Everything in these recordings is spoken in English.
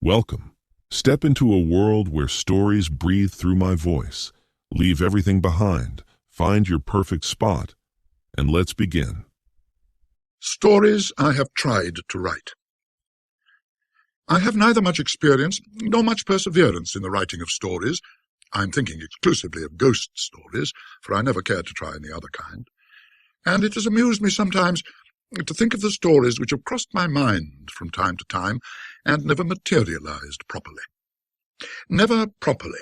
Welcome. Step into a world where stories breathe through my voice. Leave everything behind, find your perfect spot, and let's begin. Stories I have tried to write. I have neither much experience nor much perseverance in the writing of stories. I'm thinking exclusively of ghost stories, for I never cared to try any other kind. And it has amused me sometimes to think of the stories which have crossed my mind from time to time and never materialized properly. Never properly,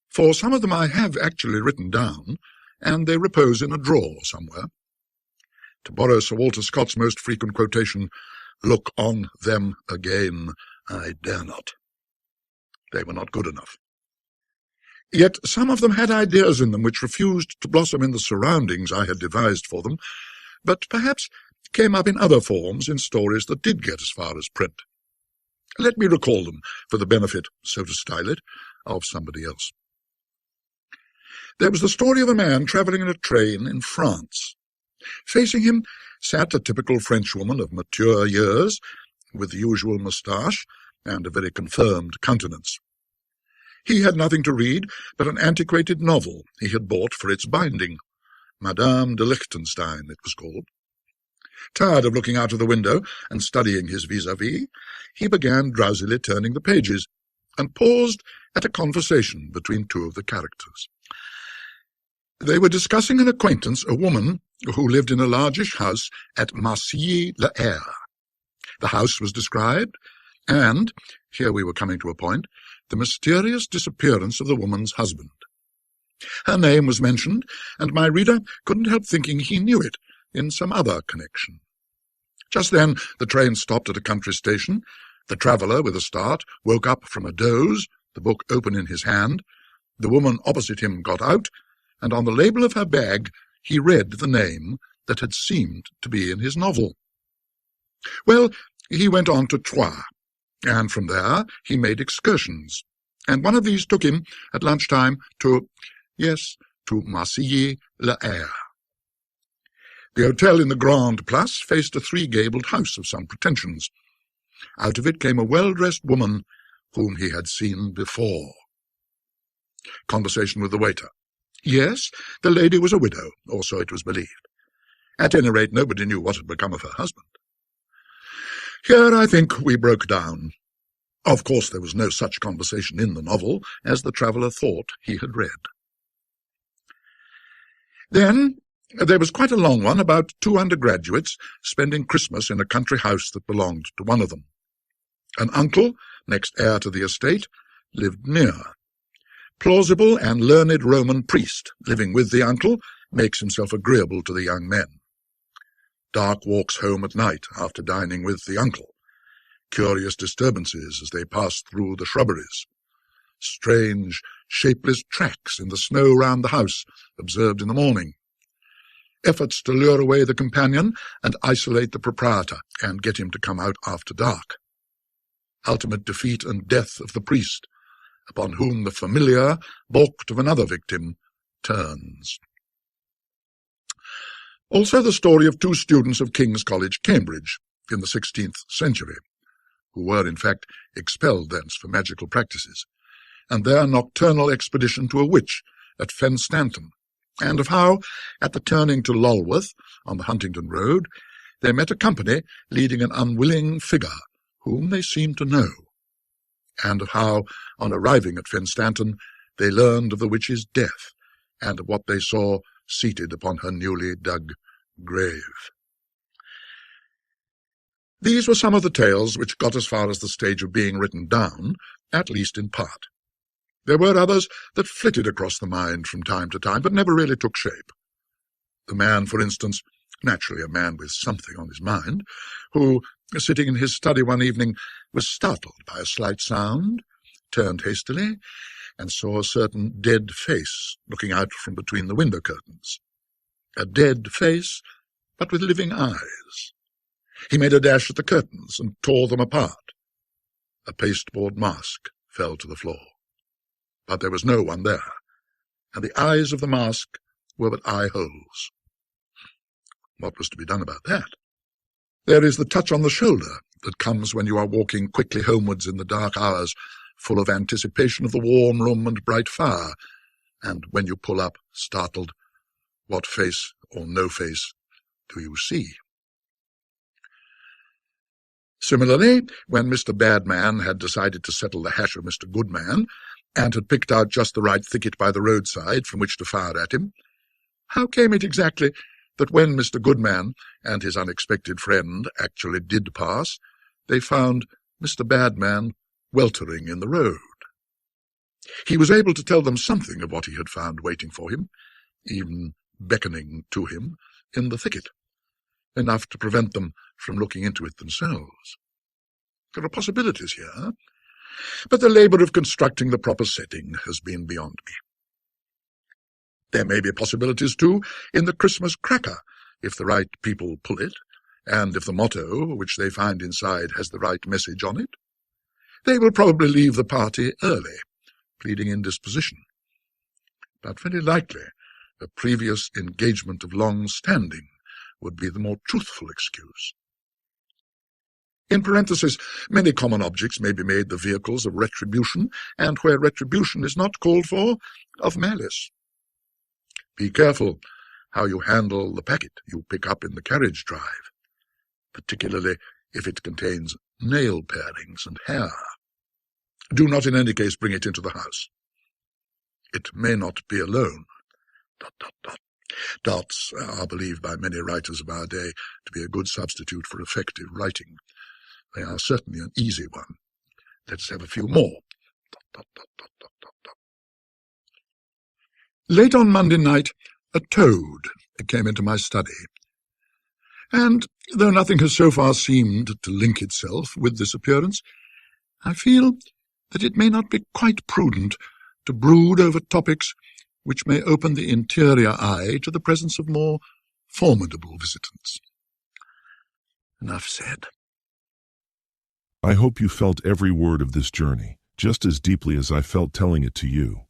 for some of them I have actually written down, and they repose in a drawer somewhere. To borrow Sir Walter Scott's most frequent quotation, "Look on them again, I dare not." They were not good enough. Yet some of them had ideas in them which refused to blossom in the surroundings I had devised for them, but perhaps came up in other forms in stories that did get as far as print. Let me recall them for the benefit, so to style it, of somebody else. There was the story of a man travelling in a train in France. Facing him sat a typical Frenchwoman of mature years, with the usual moustache and a very confirmed countenance. He had nothing to read but an antiquated novel he had bought for its binding. Madame de Liechtenstein, it was called. Tired of looking out of the window and studying his vis-à-vis, he began drowsily turning the pages, and paused at a conversation between two of the characters. They were discussing an acquaintance, a woman, who lived in a largish house at Marcilly-le-Air. The house was described, and, here we were coming to a point, the mysterious disappearance of the woman's husband. Her name was mentioned, and my reader couldn't help thinking he knew it in some other connection. Just then the train stopped at a country station. The traveller, with a start, woke up from a doze, the book open in his hand. The woman opposite him got out, and on the label of her bag he read the name that had seemed to be in his novel. Well, he went on to Troyes, and from there he made excursions, and one of these took him at lunchtime to Marcilly-le-Air. The hotel in the Grand Place faced a three-gabled house of some pretensions. Out of it came a well-dressed woman whom he had seen before. Conversation with the waiter. Yes, the lady was a widow, or so it was believed. At any rate, nobody knew what had become of her husband. Here, I think, we broke down. Of course, there was no such conversation in the novel as the traveller thought he had read. Then there was quite a long one about two undergraduates spending Christmas in a country house that belonged to one of them. An uncle, next heir to the estate, lived near. Plausible and learned Roman priest, living with the uncle, makes himself agreeable to the young men. Dark walks home at night after dining with the uncle. Curious disturbances as they pass through the shrubberies. Strange, shapeless tracks in the snow round the house, observed in the morning. Efforts to lure away the companion and isolate the proprietor and get him to come out after dark. Ultimate defeat and death of the priest, upon whom the familiar, balked of another victim, turns. Also the story of two students of King's College, Cambridge, in the 16th century, who were in fact expelled thence for magical practices, and their nocturnal expedition to a witch at Fen Stanton, and of how, at the turning to Lulworth on the Huntingdon Road, they met a company leading an unwilling figure whom they seemed to know, and of how, on arriving at Fen Stanton, they learned of the witch's death, and of what they saw seated upon her newly dug grave. These were some of the tales which got as far as the stage of being written down, at least in part. There were others that flitted across the mind from time to time, but never really took shape. The man, for instance, naturally a man with something on his mind, who, sitting in his study one evening, was startled by a slight sound, turned hastily, and saw a certain dead face looking out from between the window curtains. A dead face, but with living eyes. He made a dash at the curtains and tore them apart. A pasteboard mask fell to the floor. But there was no one there, and the eyes of the mask were but eye-holes. What was to be done about that? There is the touch on the shoulder that comes when you are walking quickly homewards in the dark hours, full of anticipation of the warm room and bright fire, and when you pull up, startled, what face or no face do you see? Similarly, when Mr. Badman had decided to settle the hash of Mr. Goodman, and had picked out just the right thicket by the roadside from which to fire at him, how came it exactly that when Mr. Goodman and his unexpected friend actually did pass, they found Mr. Badman weltering in the road? He was able to tell them something of what he had found waiting for him, even beckoning to him in the thicket, enough to prevent them from looking into it themselves. There are possibilities here, but the labour of constructing the proper setting has been beyond me. There may be possibilities, too, in the Christmas cracker, if the right people pull it, and if the motto which they find inside has the right message on it. They will probably leave the party early, pleading indisposition, but very likely a previous engagement of long standing would be the more truthful excuse. In parenthesis, many common objects may be made the vehicles of retribution, and where retribution is not called for, of malice. Be careful how you handle the packet you pick up in the carriage drive, particularly if it contains nail parings and hair. Do not in any case bring it into the house. It may not be alone. ... Dots are believed by many writers of our day to be a good substitute for effective writing. They are certainly an easy one. Let's have a few more. ... Late on Monday night, a toad came into my study, and though nothing has so far seemed to link itself with this appearance, I feel that it may not be quite prudent to brood over topics which may open the interior eye to the presence of more formidable visitants. Enough said. I hope you felt every word of this journey, just as deeply as I felt telling it to you.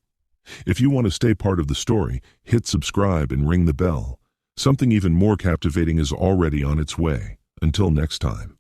If you want to stay part of the story, hit subscribe and ring the bell. Something even more captivating is already on its way. Until next time.